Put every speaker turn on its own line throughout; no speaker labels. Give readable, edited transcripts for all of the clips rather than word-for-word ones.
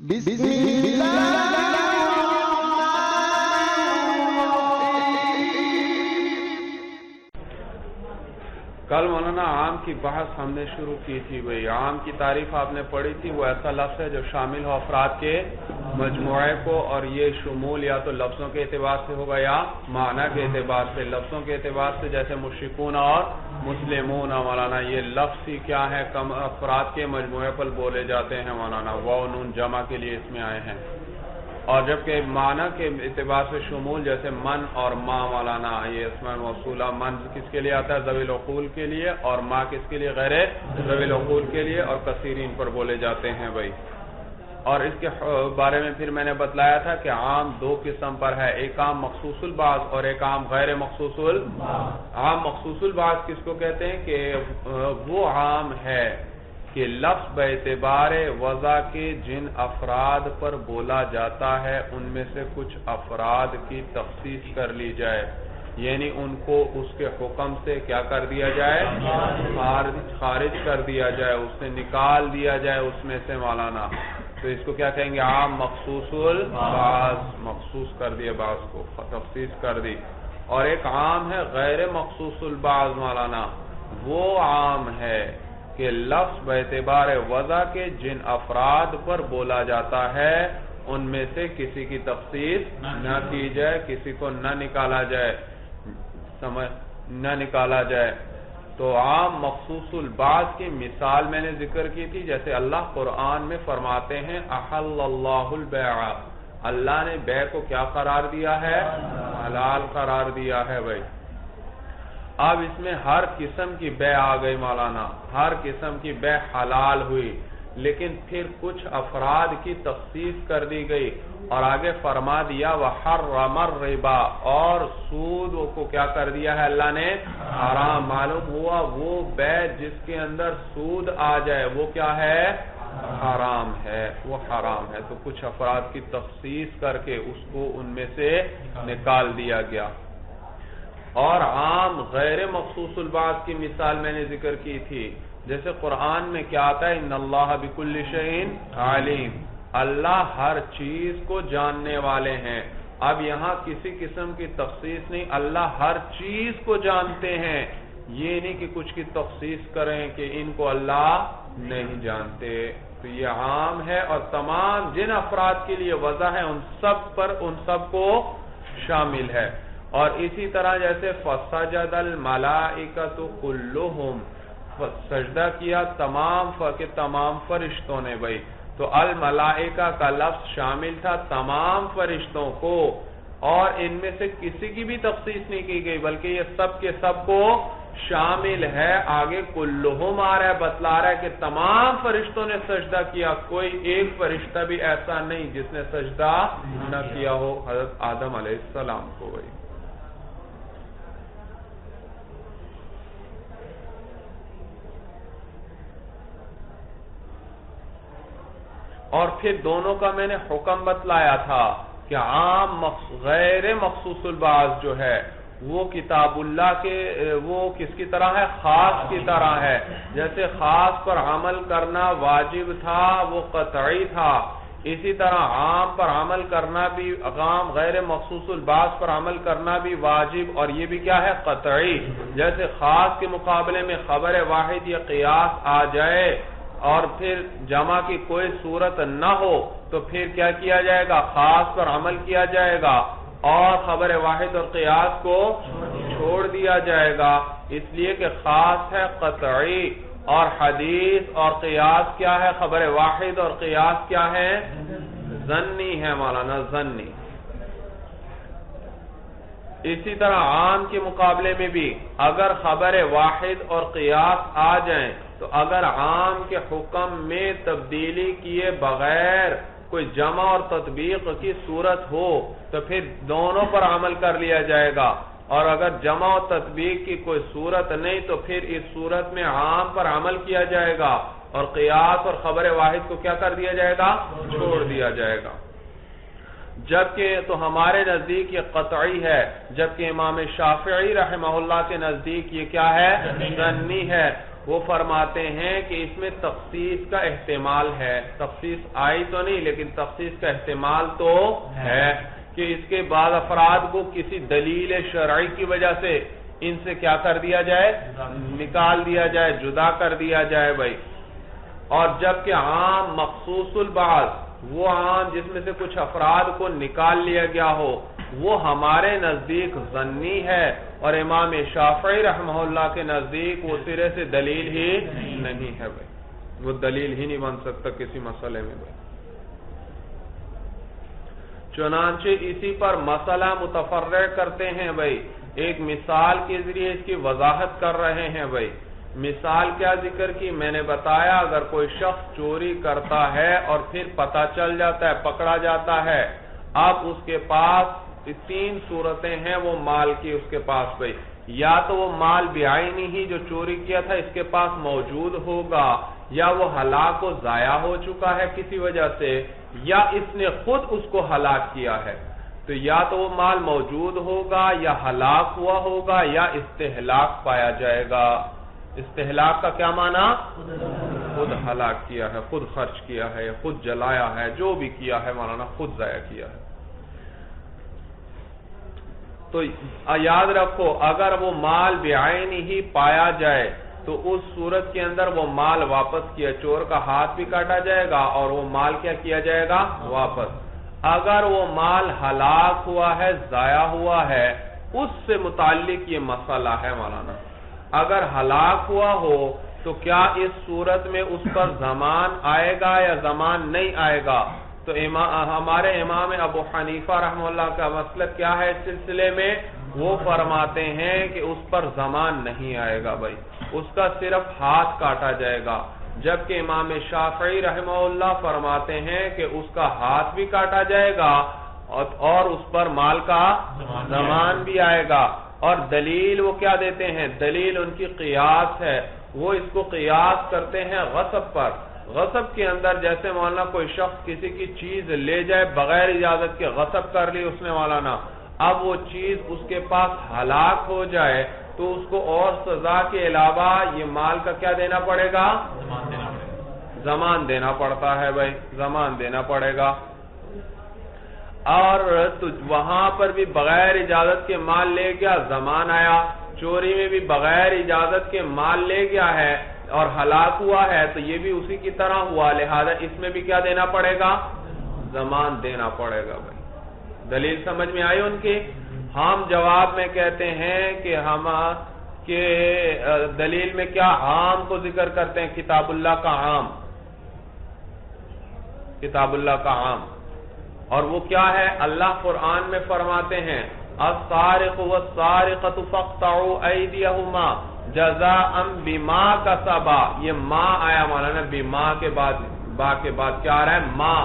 بسم اللہ
کل مولانا عام کی بحث ہم نے شروع کی تھی بھئی عام کی تعریف آپ نے پڑھی تھی، وہ ایسا لفظ ہے جو شامل ہو افراد کے مجموعے کو، اور یہ شمول یا تو لفظوں کے اعتبار سے ہوگا یا معنی کے اعتبار سے۔ لفظوں کے اعتبار سے جیسے مشرکون اور مسلمون مولانا، یہ لفظ ہی کیا ہے، کم افراد کے مجموعے پر بولے جاتے ہیں مولانا، واو نون جمع کے لیے اس میں آئے ہیں۔ اور جبکہ معنی کے اعتبار سے شمول جیسے من اور ما مولانا، یہ اسم موصولہ، من کس کے لیے آتا ہے، ذوی العقول کے لیے، اور ما کس کے لیے، غیر ذوی العقول کے لیے، اور کثیرین پر بولے جاتے ہیں بھائی۔ اور اس کے بارے میں پھر میں نے بتلایا تھا کہ عام دو قسم پر ہے، ایک عام مخصوص البعض اور ایک عام غیر مخصوص البعض۔ عام مخصوص البعض کس کو کہتے ہیں کہ وہ عام ہے کہ لفظ باعتبار وضع کے جن افراد پر بولا جاتا ہے ان میں سے کچھ افراد کی تخصیص کر لی جائے، یعنی ان کو اس کے حکم سے کیا کر دیا جائے، خارج کر دیا جائے، اس سے نکال دیا جائے اس میں سے مولانا۔ تو اس کو کیا کہیں گے، عام مخصوص البعض، مخصوص کر دیا بعض کو، تخصیص کر دی۔ اور ایک عام ہے غیر مخصوص البعض مولانا، وہ عام ہے کہ لفظ باعتبار وضع کے جن افراد پر بولا جاتا ہے ان میں سے کسی کی تخصیص نہ کی جائے، کسی کو نہ نکالا جائے، نہ نکالا جائے۔ تو عام مخصوص البعض کی مثال میں نے ذکر کی تھی، جیسے اللہ قرآن میں فرماتے ہیں احل اللہ البیع، اللہ نے بیع کو کیا قرار دیا ہے، حلال قرار دیا ہے بھائی۔ اب اس میں ہر قسم کی بیع آ گئی مولانا، ہر قسم کی بیع حلال ہوئی، لیکن پھر کچھ افراد کی تخصیص کر دی گئی، اور آگے فرما دیا وحرم الربا، اور سود کو کیا کر دیا ہے اللہ نے، حرام۔ معلوم ہوا وہ بیع جس کے اندر سود آ جائے وہ کیا ہے، حرام ہے، وہ حرام ہے۔ تو کچھ افراد کی تخصیص کر کے اس کو ان میں سے نکال دیا گیا۔ اور عام غیر مخصوص البعض کی مثال میں نے ذکر کی تھی، جیسے قرآن میں کیا آتا ہے ان اللہ بکل شیء علیم، اللہ ہر چیز کو جاننے والے ہیں۔ اب یہاں کسی قسم کی تخصیص نہیں، اللہ ہر چیز کو جانتے ہیں، یہ نہیں کہ کچھ کی تخصیص کریں کہ ان کو اللہ نہیں جانتے۔ تو یہ عام ہے اور تمام جن افراد کے لیے وضع ہے ان سب پر، ان سب کو شامل ہے۔ اور اسی طرح جیسے فسجد الملائکۃ کلہم، سجدہ کیا تمام فرشتوں نے بھائی، تو الملائکہ کا لفظ شامل تھا تمام فرشتوں کو، اور ان میں سے کسی کی بھی تخصیص نہیں کی گئی، بلکہ یہ سب کے سب کو شامل ہے۔ آگے کلہم آ رہا ہے، بتلا رہا ہے کہ تمام فرشتوں نے سجدہ کیا، کوئی ایک فرشتہ بھی ایسا نہیں جس نے سجدہ نہ کیا ہو، حضرت آدم علیہ السلام کو بھائی۔ اور پھر دونوں کا میں نے حکم بتلایا تھا کہ عام غیر مخصوص البعض جو ہے وہ کتاب اللہ کے، وہ کس کی طرح ہے، خاص کی طرح ہے۔ جیسے خاص پر عمل کرنا واجب تھا وہ قطعی تھا، اسی طرح عام پر عمل کرنا بھی، عام غیر مخصوص البعض پر عمل کرنا بھی واجب، اور یہ بھی کیا ہے، قطعی۔ جیسے خاص کے مقابلے میں خبر واحد یا قیاس آ جائے اور پھر جمع کی کوئی صورت نہ ہو تو پھر کیا کیا جائے گا، خاص پر عمل کیا جائے گا اور خبر واحد اور قیاس کو چھوڑ دیا جائے گا، اس لیے کہ خاص ہے قطعی، اور حدیث اور قیاس کیا ہے، خبر واحد اور قیاس کیا ہے، ظنی ہے مولانا، ظنی۔ اسی طرح عام کے مقابلے میں بھی اگر خبر واحد اور قیاس آ جائیں تو اگر عام کے حکم میں تبدیلی کیے بغیر کوئی جمع اور تطبیق کی صورت ہو تو پھر دونوں پر عمل کر لیا جائے گا، اور اگر جمع اور تطبیق کی کوئی صورت نہیں تو پھر اس صورت میں عام پر عمل کیا جائے گا اور قیاس اور خبر واحد کو کیا کر دیا جائے گا، چھوڑ دیا جائے گا۔ جبکہ تو ہمارے نزدیک یہ قطعی ہے، جبکہ امام شافعی رحمہ اللہ کے نزدیک یہ کیا ہے، ظنی ہے۔ وہ فرماتے ہیں کہ اس میں تخصیص کا احتمال ہے، تخصیص آئی تو نہیں لیکن تخصیص کا احتمال تو ہے کہ اس کے بعد افراد کو کسی دلیل شرعی کی وجہ سے ان سے کیا کر دیا جائے، نکال دیا جائے، جدا کر دیا جائے بھائی۔ اور جبکہ عام مخصوص البعض، وہ عام جس میں سے کچھ افراد کو نکال لیا گیا ہو، وہ ہمارے نزدیک ظنی ہے، اور امام شافعی رحمہ اللہ کے نزدیک وہ سرے سے دلیل ہی نہیں ہے بھائی، وہ دلیل ہی نہیں بن سکتا کسی مسئلے میں بھائی۔ چنانچہ اسی پر مسئلہ متفرع کرتے ہیں بھائی، ایک مثال کے ذریعے اس کی وضاحت کر رہے ہیں بھائی۔ مثال کیا ذکر کی؟ میں نے بتایا اگر کوئی شخص چوری کرتا ہے اور پھر پتہ چل جاتا ہے، پکڑا جاتا ہے، اب اس کے پاس تین صورتیں ہیں وہ مال کی اس کے پاس بھائی، یا تو وہ مال بعینی ہی جو چوری کیا تھا اس کے پاس موجود ہوگا، یا وہ ہلاک و ضائع ہو چکا ہے کسی وجہ سے، یا اس نے خود اس کو ہلاک کیا ہے۔ تو یا تو وہ مال موجود ہوگا، یا ہلاک ہوا ہوگا، یا استہلاک پایا جائے گا۔ استہلاک کا کیا معنی؟ خود ہلاک کیا ہے، خود خرچ کیا ہے، خود جلایا ہے، جو بھی کیا ہے مولانا خود ضائع کیا ہے۔ تو یاد رکھو اگر وہ مال بعین ہی پایا جائے تو اس صورت کے اندر وہ مال واپس کیا، چور کا ہاتھ بھی کاٹا جائے گا اور وہ مال کیا کیا جائے گا؟ واپس۔ اگر وہ مال ہلاک ہوا ہے، ضائع ہوا ہے، اس سے متعلق یہ مسئلہ ہے مولانا۔ اگر ہلاک ہوا ہو تو کیا اس صورت میں اس پر ضمان آئے گا یا ضمان نہیں آئے گا؟ تو ہمارے امام ابو حنیفہ رحمہ اللہ کا مسلک کیا ہے اس سلسلے میں؟ وہ فرماتے ہیں کہ اس پر ضمان نہیں آئے گا بھائی، اس کا صرف ہاتھ کاٹا جائے گا، جبکہ امام شافعی رحمہ اللہ فرماتے ہیں کہ اس کا ہاتھ بھی کاٹا جائے گا اور اس پر مال کا ضمان بھی آئے گا۔ اور دلیل وہ کیا دیتے ہیں؟ دلیل ان کی قیاس ہے، وہ اس کو قیاس کرتے ہیں غصب پر۔ غصب کے اندر جیسے مولانا کوئی شخص کسی کی چیز لے جائے بغیر اجازت کے، غصب کر لی اس نے مولانا، اب وہ چیز اس کے پاس ہلاک ہو جائے تو اس کو اور سزا کے علاوہ یہ مال کا کیا دینا پڑے گا؟ ضمان دینا پڑتا ہے بھائی، ضمان دینا پڑے گا۔ اور تو وہاں پر بھی بغیر اجازت کے مال لے گیا، ضمان آیا، چوری میں بھی بغیر اجازت کے مال لے گیا ہے اور ہلاک ہوا ہے تو یہ بھی اسی کی طرح ہوا، لہذا اس میں بھی کیا دینا پڑے گا؟ ضمان دینا پڑے گا بھائی۔ دلیل سمجھ میں آئی ان کی؟ ہم جواب میں کہتے ہیں کہ دلیل میں کیا عام کو ذکر کرتے ہیں، کتاب اللہ کا عام، کتاب اللہ کا عام، اور وہ کیا ہے؟ اللہ قرآن میں فرماتے ہیں السارق والسارقۃ فاقطعوا ایدیہما جزاء بما کسبا، یہ ما آیا مولانا، بما کے بعد با کے بعد کیا آ رہا ہے؟ ما۔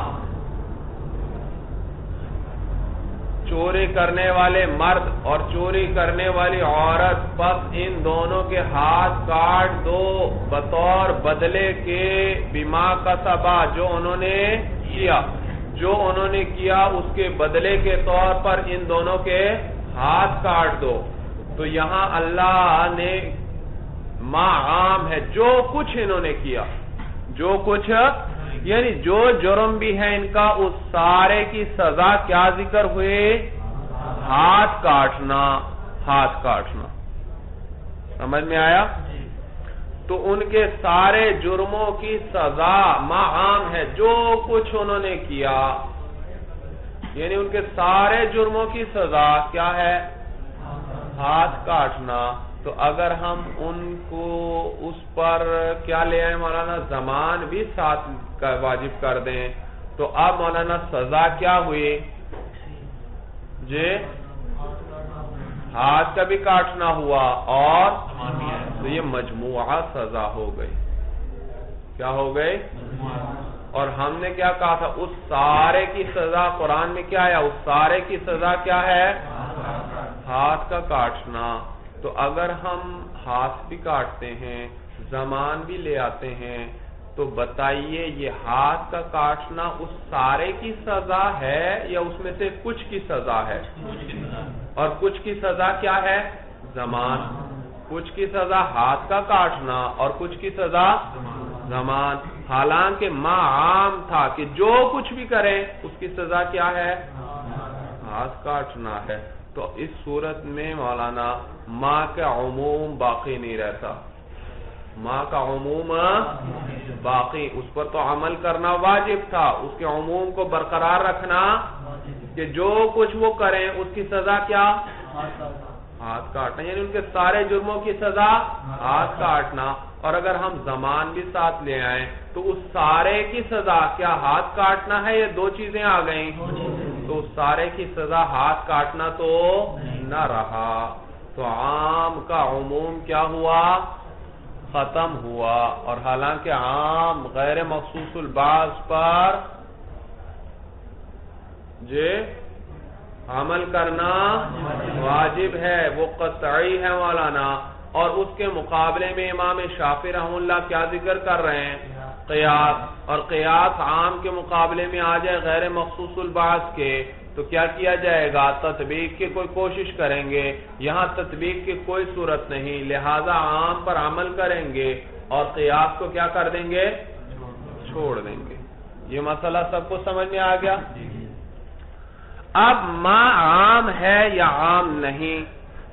چوری کرنے والے مرد اور چوری کرنے والی عورت، پس ان دونوں کے ہاتھ کاٹ دو بطور بدلے کے بما کسبا، جو انہوں نے کیا، جو انہوں نے کیا اس کے بدلے کے طور پر ان دونوں کے ہاتھ کاٹ دو۔ تو یہاں اللہ نے ما عام ہے، جو کچھ انہوں نے کیا، جو کچھ یعنی جو جرم بھی ہے ان کا، اس سارے کی سزا کیا ذکر ہوئے؟ ہاتھ کاٹنا، ہاتھ کاٹنا۔ سمجھ میں آیا؟ تو ان کے سارے جرموں کی سزا ما عام ہے، جو کچھ انہوں نے کیا، یعنی ان کے سارے جرموں کی سزا کیا ہے؟ ہاتھ کاٹنا۔ تو اگر ہم ان کو اس پر کیا لے آئے مولانا؟ ضمان بھی ساتھ واجب کر دیں، تو اب مولانا سزا کیا ہوئی جی؟ ہاتھ کا بھی کاٹنا ہوا اور تو یہ مجموعہ سزا ہو گئی۔ کیا ہو گئی؟ اور ہم نے کیا کہا تھا؟ اس سارے کی سزا قرآن میں کیا ہے؟ اس سارے کی سزا کیا ہے؟ ہاتھ کا کاٹنا۔ تو اگر ہم ہاتھ بھی کاٹتے ہیں، ضمان بھی لے آتے ہیں، تو بتائیے یہ ہاتھ کا کاٹنا اس سارے کی سزا ہے یا اس میں سے کچھ کی سزا ہے؟ اور کچھ کی سزا کیا ہے؟ ضمان۔ کچھ کی سزا ہاتھ کا کاٹنا اور کچھ کی سزا زمان، حالانکہ ما عام تھا کہ جو کچھ بھی کریں اس کی سزا کیا ہے؟ ہاتھ کاٹنا ہے۔ تو اس صورت میں مولانا ما کا عموم باقی نہیں رہتا، ما کا عموم باقی، اس پر تو عمل کرنا واجب تھا، اس کے عموم کو برقرار رکھنا کہ جو کچھ وہ کریں اس کی سزا کیا؟ ہاتھ کاٹنا، یعنی ان کے سارے جرموں کی سزا ہاتھ کاٹنا۔ اور اگر ہم زمان بھی ساتھ لے آئیں تو اس سارے کی سزا کیا ہاتھ کاٹنا ہے؟ یہ دو چیزیں آ گئیں، تو اس سارے کی سزا ہاتھ کاٹنا تو نہ رہا، تو عام کا عموم کیا ہوا؟ ختم ہوا۔ اور حالانکہ عام غیر مخصوص البعض پر عمل کرنا واجب ہے، وہ قطعی ہے مولانا۔ اور اس کے مقابلے میں امام شافعی رحمہ اللہ کیا ذکر کر رہے ہیں؟ قیاس، اور قیاس عام کے مقابلے میں آ جائے غیر مخصوص البعض کے تو کیا کیا جائے گا؟ تطبیق کی کوئی کوشش کریں گے، یہاں تطبیق کی کوئی صورت نہیں، لہذا عام پر عمل کریں گے اور قیاس کو کیا کر دیں گے؟ چھوڑ دیں گے۔ یہ مسئلہ سب کو سمجھ میں آ گیا؟ اب ما عام ہے یا عام نہیں،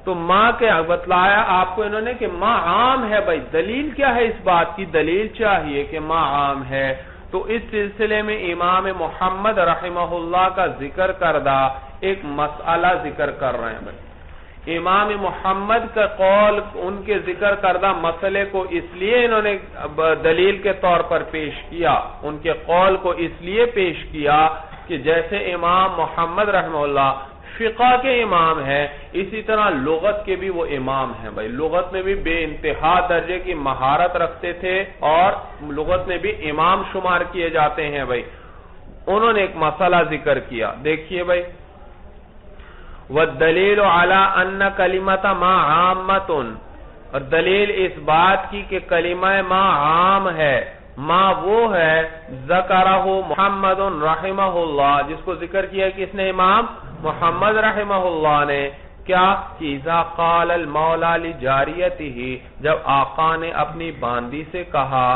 تو ما کے بتلایا آپ کو انہوں نے کہ ما عام ہے۔ بھائی دلیل کیا ہے اس بات کی؟ دلیل چاہیے کہ ما عام ہے۔ تو اس سلسلے میں امام محمد رحمہ اللہ کا ذکر کردہ ایک مسئلہ ذکر کر رہے ہیں۔ بھائی امام محمد کا قول، ان کے ذکر کردہ مسئلے کو اس لیے انہوں نے دلیل کے طور پر پیش کیا، ان کے قول کو اس لیے پیش کیا کہ جیسے امام محمد رحمہ اللہ فقہ کے امام ہے، اسی طرح لغت کے بھی وہ امام ہیں۔ بھائی لغت میں بھی بے انتہا درجے کی مہارت رکھتے تھے اور لغت میں بھی امام شمار کیے جاتے ہیں۔ بھائی انہوں نے ایک مسئلہ ذکر کیا، دیکھیے بھائی، وَالدَّلِيلُ عَلَىٰ أَنَّ كَلِمَةَ مَا عَامَّةٌ، اور دلیل اس بات کی کہ کلمہ ما عام ہے، ما وہ ہے ذکرہ محمد رحمہ اللہ، جس کو ذکر کیا کس نے؟ امام محمد رحمہ اللہ نے۔ کیا کہ اذا قال المولا لجاریتہ، جب آقا نے اپنی باندی سے کہا،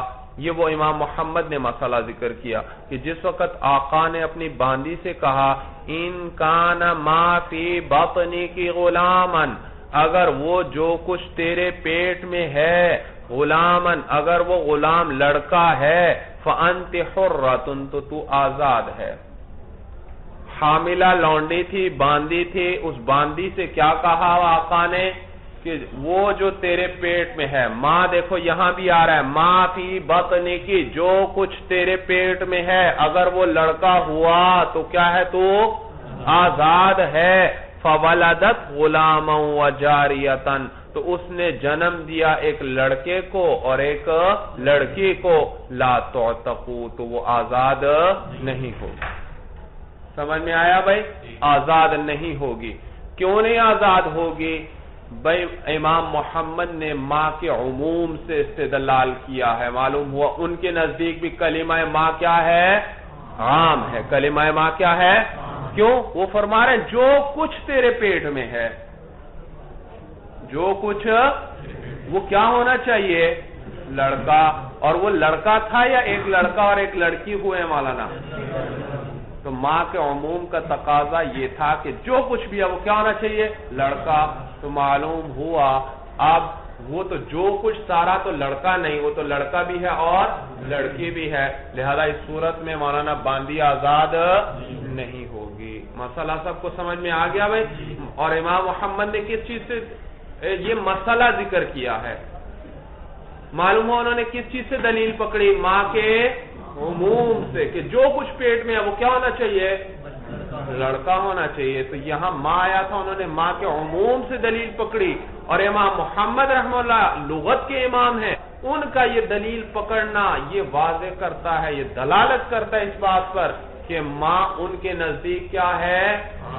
یہ وہ امام محمد نے مسئلہ ذکر کیا کہ جس وقت آقا نے اپنی باندی سے کہا ان کان ما فی بطنی کی غلامن، اگر وہ جو کچھ تیرے پیٹ میں ہے غلامن، اگر وہ غلام لڑکا ہے، فانت حرۃ، تو آزاد ہے۔ حاملہ لونڈی تھی، باندی تھی، اس باندی سے کیا کہا آقا نے کہ وہ جو تیرے پیٹ میں ہے، ماں دیکھو یہاں بھی آ رہا ہے، ماں فی بطنی کی، جو کچھ تیرے پیٹ میں ہے، اگر وہ لڑکا ہوا تو کیا ہے؟ تو آزاد ہے۔ فولدت غلاما وجاریۃ، تو اس نے جنم دیا ایک لڑکے کو اور ایک لڑکی کو، لا تعتقو، تو وہ آزاد نہیں ہوگی۔ سمجھ میں آیا بھائی؟ آزاد نہیں ہوگی۔ کیوں نہیں آزاد ہوگی؟ بھائی امام محمد نے ما کے عموم سے استدلال کیا ہے، معلوم ہوا ان کے نزدیک بھی کلمہ ما کیا ہے؟ عام ہے۔ کلمہ ما کیا ہے؟ کیوں؟ وہ فرما رہے ہیں جو کچھ تیرے پیٹ میں ہے، جو کچھ، وہ کیا ہونا چاہیے؟ لڑکا۔ اور وہ لڑکا تھا یا ایک لڑکا اور ایک لڑکی ہوئے مولانا؟ تو ماں کے عموم کا تقاضا یہ تھا کہ جو کچھ بھی ہے وہ کیا ہونا چاہیے؟ لڑکا۔ تو معلوم ہوا اب وہ تو جو کچھ سارا تو لڑکا نہیں، وہ تو لڑکا بھی ہے اور لڑکی بھی ہے، لہذا اس صورت میں مولانا باندی آزاد نہیں ہوگی۔ مسئلہ سب کو سمجھ میں آ گیا بھائی؟ اور امام محمد نے کس چیز سے یہ مسئلہ ذکر کیا ہے؟ معلوم ہوا انہوں نے کس چیز سے دلیل پکڑی؟ ماں کے عموم سے، کہ جو کچھ پیٹ میں ہے وہ کیا ہونا چاہیے؟ لڑکا ہونا چاہیے۔ تو یہاں ماں آیا تھا، انہوں نے ماں کے عموم سے دلیل پکڑی، اور امام محمد رحمہ اللہ لغت کے امام ہیں، ان کا یہ دلیل پکڑنا یہ واضح کرتا ہے، یہ دلالت کرتا ہے اس بات پر کہ ماں ان کے نزدیک کیا ہے؟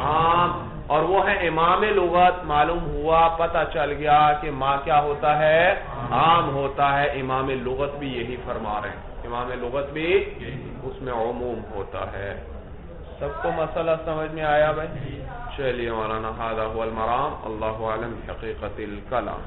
عام، اور وہ ہے امام لغت۔ معلوم ہوا، پتہ چل گیا کہ ماں کیا ہوتا ہے؟ عام ہوتا ہے۔ امام لغت بھی یہی فرما رہے ہیں، امام لغت بھی اس میں عموم ہوتا ہے۔ سب کو مسئلہ سمجھ میں آیا بھائی؟ چلیے مولانا، ھذا ھو المرام، اللہ اعلم بحقیقت الکلام۔